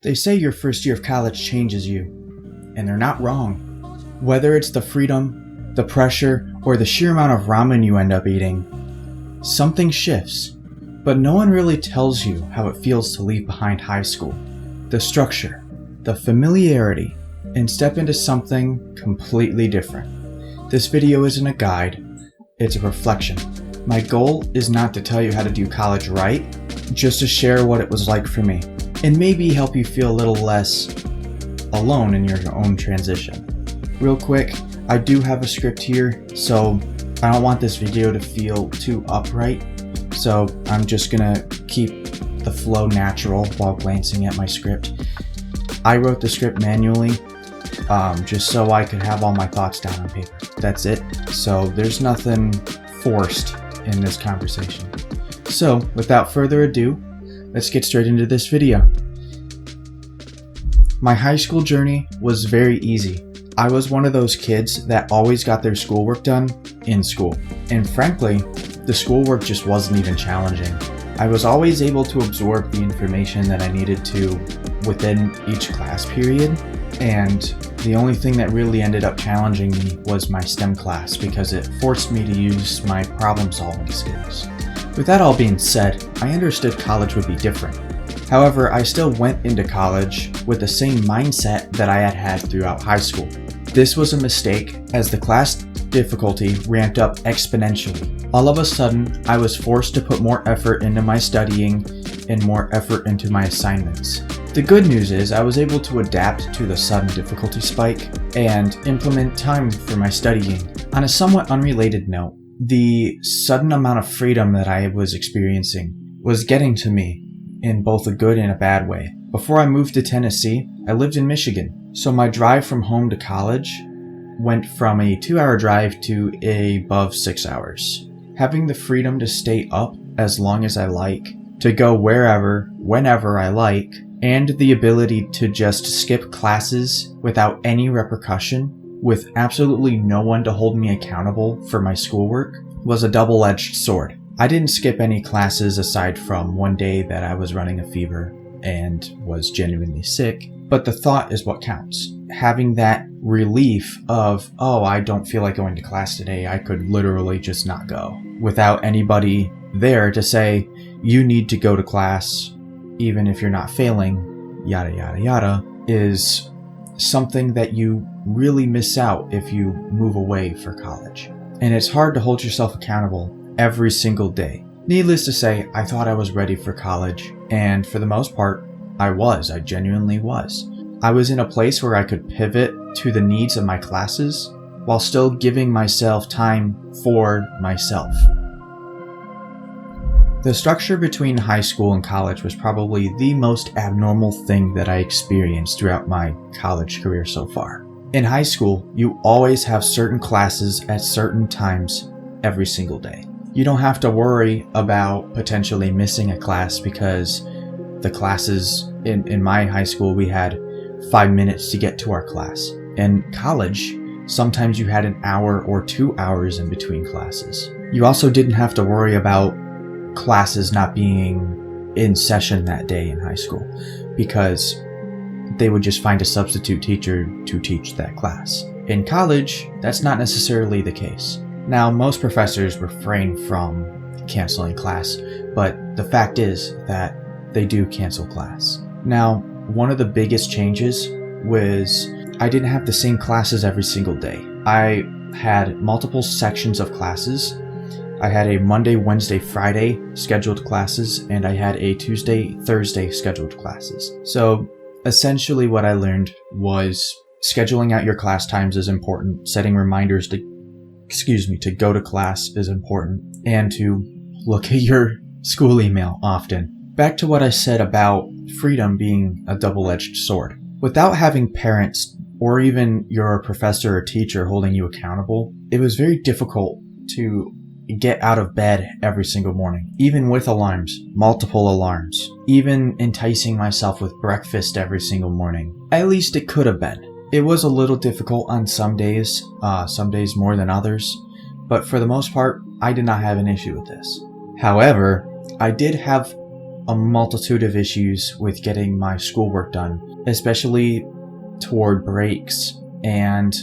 They say your first year of college changes you, and they're not wrong. Whether it's the freedom, the pressure, or the sheer amount of ramen you end up eating, something shifts, but no one really tells you how it feels to leave behind high school, the structure, the familiarity, and step into something completely different. This video isn't a guide, it's a reflection. My goal is not to tell you how to do college right, just to share what it was like for me, and maybe help you feel a little less alone in your own transition. Real quick, I do have a script here, so I don't want this video to feel too upright, so I'm just gonna keep the flow natural while glancing at my script. I wrote the script manually, just so I could have all my thoughts down on paper. That's it. So there's nothing forced in this conversation. So without further ado, let's get straight into this video. My high school journey was very easy. I was one of those kids that always got their schoolwork done in school. And frankly, the schoolwork just wasn't even challenging. I was always able to absorb the information that I needed to within each class period. And the only thing that really ended up challenging me was my STEM class because it forced me to use my problem-solving skills. With that all being said, I understood college would be different. However, I still went into college with the same mindset that I had had throughout high school. This was a mistake as the class difficulty ramped up exponentially. All of a sudden, I was forced to put more effort into my studying and more effort into my assignments. The good news is I was able to adapt to the sudden difficulty spike and implement time for my studying. On a somewhat unrelated note, the sudden amount of freedom that I was experiencing was getting to me in both a good and a bad way. Before I moved to Tennessee, I lived in Michigan, so my drive from home to college went from a 2-hour drive to above 6 hours. Having the freedom to stay up as long as I like, to go wherever, whenever I like, and the ability to just skip classes without any repercussion, with absolutely no one to hold me accountable for my schoolwork, was a double-edged sword. I didn't skip any classes aside from one day that I was running a fever and was genuinely sick, but the thought is what counts. Having that relief of, oh, I don't feel like going to class today, I could literally just not go, without anybody there to say, you need to go to class, even if you're not failing, yada yada yada, is something that you really miss out if you move away for college. And it's hard to hold yourself accountable every single day. Needless to say, I thought I was ready for college, and for the most part, I genuinely was. I was in a place where I could pivot to the needs of my classes while still giving myself time for myself. The structure between high school and college was probably the most abnormal thing that I experienced throughout my college career so far. In high school, you always have certain classes at certain times every single day. You don't have to worry about potentially missing a class because the classes in my high school, we had 5 minutes to get to our class. In college, sometimes you had an hour or 2 hours in between classes. You also didn't have to worry about classes not being in session that day in high school because they would just find a substitute teacher to teach that class. In college, that's not necessarily the case. Now, most professors refrain from canceling class, but the fact is that they do cancel class. Now, one of the biggest changes was I didn't have the same classes every single day. I had multiple sections of classes. I had a Monday, Wednesday, Friday scheduled classes, and I had a Tuesday, Thursday scheduled classes. So essentially what I learned was scheduling out your class times is important, setting reminders to go to class is important, and to look at your school email often. Back to what I said about freedom being a double-edged sword. Without having parents or even your professor or teacher holding you accountable, it was very difficult to get out of bed every single morning, even with alarms, multiple alarms, even enticing myself with breakfast every single morning. At least it could have been. It was a little difficult on some days more than others, but for the most part, I did not have an issue with this. However, I did have a multitude of issues with getting my schoolwork done, especially toward breaks and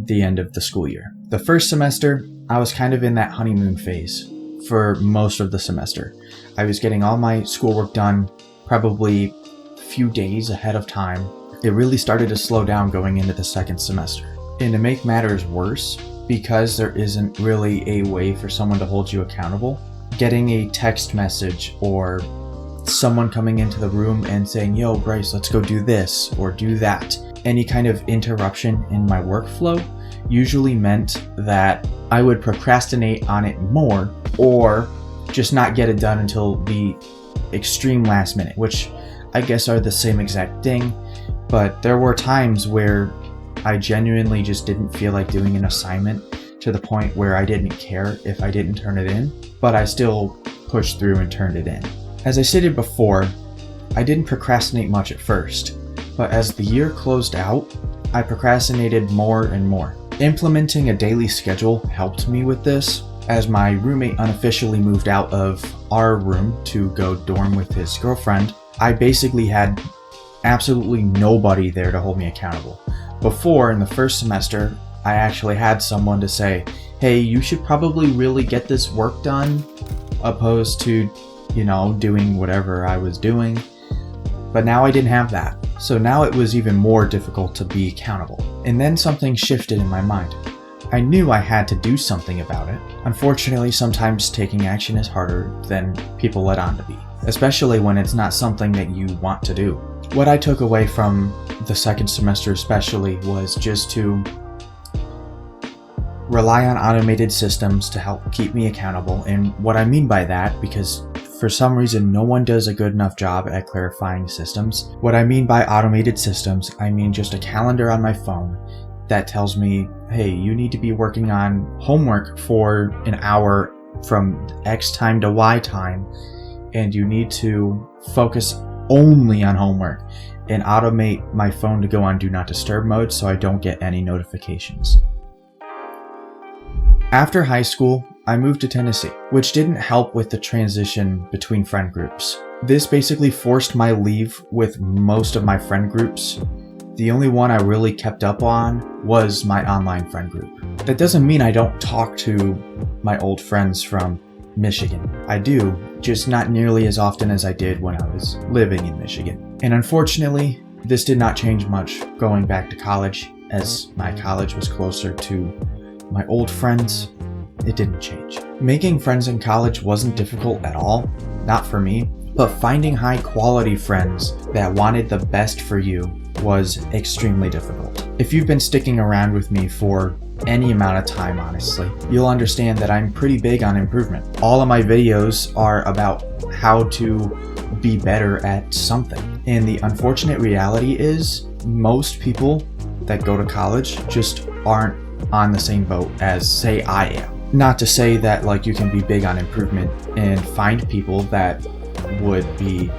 the end of the school year. The first semester, I was kind of in that honeymoon phase for most of the semester. I was getting all my schoolwork done probably a few days ahead of time. It really started to slow down going into the second semester. And to make matters worse, because there isn't really a way for someone to hold you accountable, getting a text message or someone coming into the room and saying, "Yo, Bryce, let's go do this or do that," any kind of interruption in my workflow usually meant that I would procrastinate on it more or just not get it done until the extreme last minute, which I guess are the same exact thing. But there were times where I genuinely just didn't feel like doing an assignment to the point where I didn't care if I didn't turn it in, but I still pushed through and turned it in. As I stated before, I didn't procrastinate much at first, but as the year closed out, I procrastinated more and more. Implementing a daily schedule helped me with this, as my roommate unofficially moved out of our room to go dorm with his girlfriend. I basically had absolutely nobody there to hold me accountable. Before, in the first semester, I actually had someone to say, "Hey, you should probably really get this work done," opposed to, doing whatever I was doing. But now I didn't have that. So now it was even more difficult to be accountable. And then something shifted in my mind. I knew I had to do something about it. Unfortunately, sometimes taking action is harder than people let on to be, especially when it's not something that you want to do. What I took away from the second semester especially was just to rely on automated systems to help keep me accountable. And what I mean by that, because for some reason no one does a good enough job at clarifying systems. What I mean by automated systems, I mean just a calendar on my phone that tells me, "Hey, you need to be working on homework for an hour from X time to Y time, and you need to focus only on homework," and automate my phone to go on Do Not Disturb mode so I don't get any notifications. After high school, I moved to Tennessee, which didn't help with the transition between friend groups. This basically forced my leave with most of my friend groups. The only one I really kept up on was my online friend group. That doesn't mean I don't talk to my old friends from Michigan. I do, just not nearly as often as I did when I was living in Michigan. And unfortunately, this did not change much going back to college, as my college was closer to my old friends. It didn't change. Making friends in college wasn't difficult at all, not for me, but finding high quality friends that wanted the best for you was extremely difficult. If you've been sticking around with me for any amount of time, honestly, you'll understand that I'm pretty big on improvement. All of my videos are about how to be better at something. And the unfortunate reality is most people that go to college just aren't on the same boat as, say, I am. Not to say that you can be big on improvement and find people that would be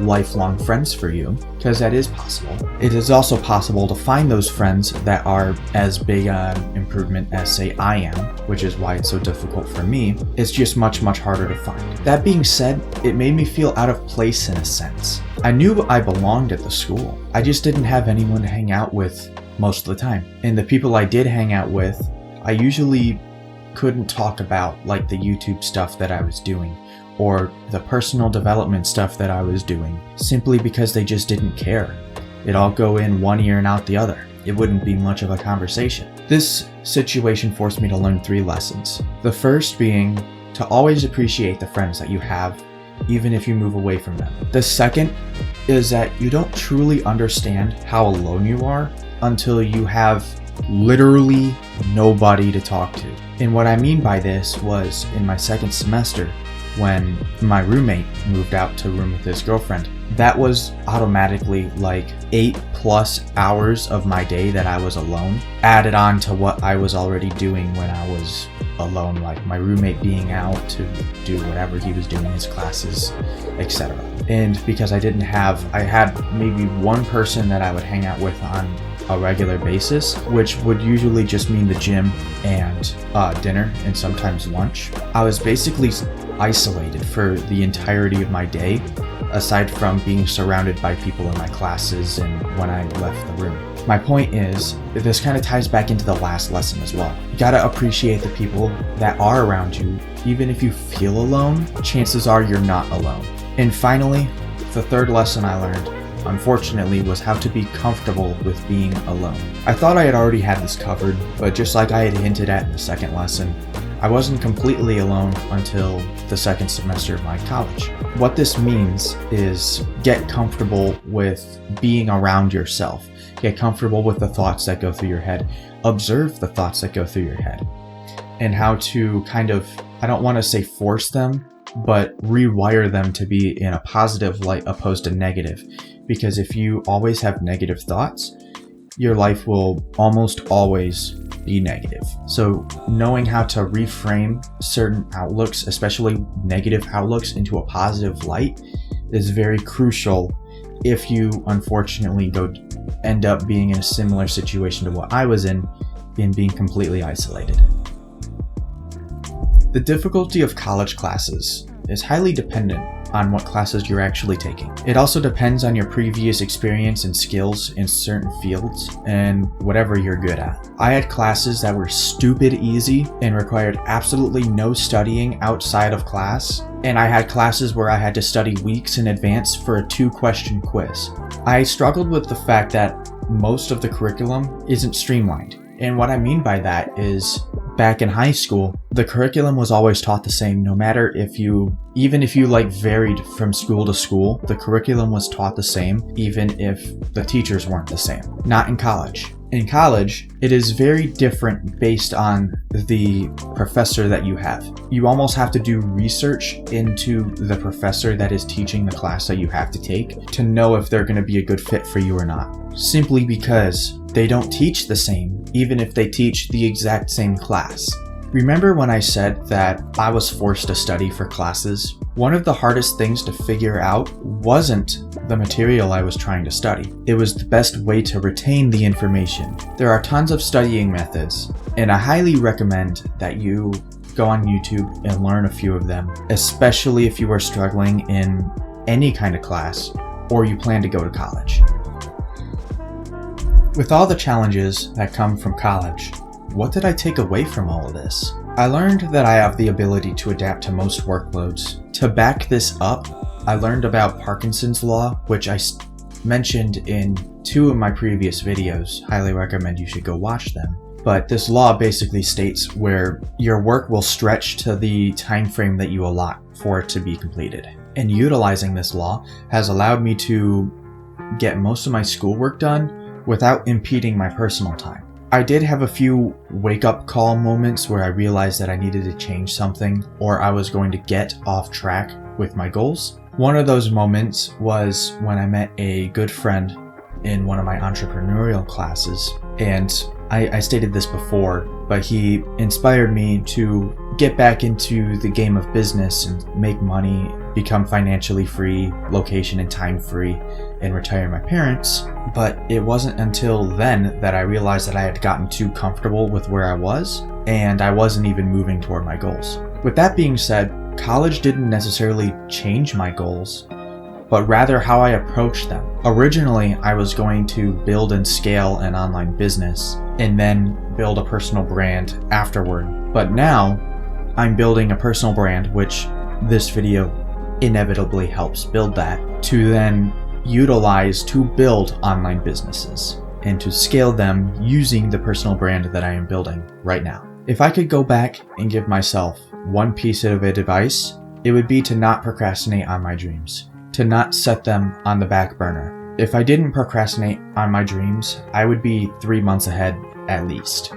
lifelong friends for you, because that is possible. It is also possible to find those friends that are as big on improvement as, say, I am, which is why it's so difficult for me. It's just much, much harder to find. That being said, it made me feel out of place in a sense. I knew I belonged at the school. I just didn't have anyone to hang out with most of the time. And the people I did hang out with, I usually couldn't talk about the YouTube stuff that I was doing or the personal development stuff that I was doing, simply because they just didn't care. It'd all go in one ear and out the other. It wouldn't be much of a conversation. This situation forced me to learn 3 lessons. The first being to always appreciate the friends that you have, even if you move away from them. The second is that you don't truly understand how alone you are until you have literally nobody to talk to. And what I mean by this was in my second semester, when my roommate moved out to room with his girlfriend. That was automatically 8+ hours of my day that I was alone, added on to what I was already doing when I was alone, like my roommate being out to do whatever he was doing, his classes, etc. And because I had maybe one person that I would hang out with on a regular basis, which would usually just mean the gym and dinner and sometimes lunch. I was basically isolated for the entirety of my day, aside from being surrounded by people in my classes and when I left the room. My point is, this kind of ties back into the last lesson as well. You gotta appreciate the people that are around you. Even if you feel alone, chances are you're not alone. And finally, the third lesson I learned, unfortunately, was how to be comfortable with being alone. I thought I had already had this covered, but just like I had hinted at in the second lesson, I wasn't completely alone until the second semester of my college. What this means is get comfortable with being around yourself. Get comfortable with the thoughts that go through your head. Observe the thoughts that go through your head. And how to kind of, I don't want to say force them, but rewire them to be in a positive light opposed to negative. Because if you always have negative thoughts, your life will almost always be negative. So knowing how to reframe certain outlooks, especially negative outlooks, into a positive light is very crucial if you unfortunately end up being in a similar situation to what I was in being completely isolated. The difficulty of college classes is highly dependent on what classes you're actually taking. It also depends on your previous experience and skills in certain fields and whatever you're good at. I had classes that were stupid easy and required absolutely no studying outside of class, and I had classes where I had to study weeks in advance for a 2-question quiz. I struggled with the fact that most of the curriculum isn't streamlined. And what I mean by that is, back in high school, the curriculum was always taught the same, no matter even if you varied from school to school, the curriculum was taught the same, even if the teachers weren't the same. Not in college. In college, it is very different based on the professor that you have. You almost have to do research into the professor that is teaching the class that you have to take to know if they're going to be a good fit for you or not. Simply because they don't teach the same, even if they teach the exact same class. Remember when I said that I was forced to study for classes? One of the hardest things to figure out wasn't the material I was trying to study. It was the best way to retain the information. There are tons of studying methods, and I highly recommend that you go on YouTube and learn a few of them, especially if you are struggling in any kind of class or you plan to go to college. With all the challenges that come from college, what did I take away from all of this? I learned that I have the ability to adapt to most workloads. To back this up, I learned about Parkinson's law, which I mentioned in 2 of my previous videos. Highly recommend you should go watch them. But this law basically states where your work will stretch to the time frame that you allot for it to be completed. And utilizing this law has allowed me to get most of my schoolwork done without impeding my personal time. I did have a few wake-up call moments where I realized that I needed to change something or I was going to get off track with my goals. One of those moments was when I met a good friend in one of my entrepreneurial classes, and I stated this before, but he inspired me to get back into the game of business and make money, become financially free, location and time free, and retire my parents. But it wasn't until then that I realized that I had gotten too comfortable with where I was, and I wasn't even moving toward my goals. With that being said, college didn't necessarily change my goals, but rather how I approached them. Originally, I was going to build and scale an online business and then build a personal brand afterward. But now, I'm building a personal brand, which this video inevitably helps build that, to then utilize to build online businesses and to scale them using the personal brand that I am building right now. If I could go back and give myself one piece of advice, it would be to not procrastinate on my dreams, to not set them on the back burner. If I didn't procrastinate on my dreams, I would be 3 months ahead at least.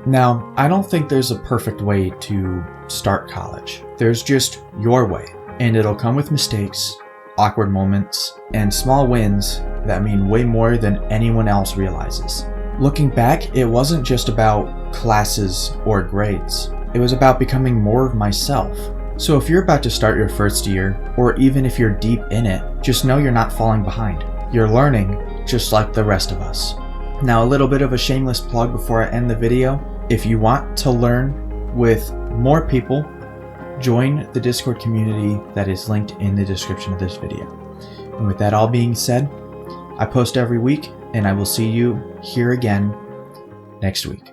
Now, I don't think there's a perfect way to start college. There's just your way, and it'll come with mistakes, awkward moments, and small wins that mean way more than anyone else realizes. Looking back, it wasn't just about classes or grades. It was about becoming more of myself. So if you're about to start your first year, or even if you're deep in it, just know you're not falling behind. You're learning just like the rest of us. Now, a little bit of a shameless plug before I end the video. If you want to learn with more people, join the Discord community that is linked in the description of this video. And with that all being said, I post every week, and I will see you here again next week.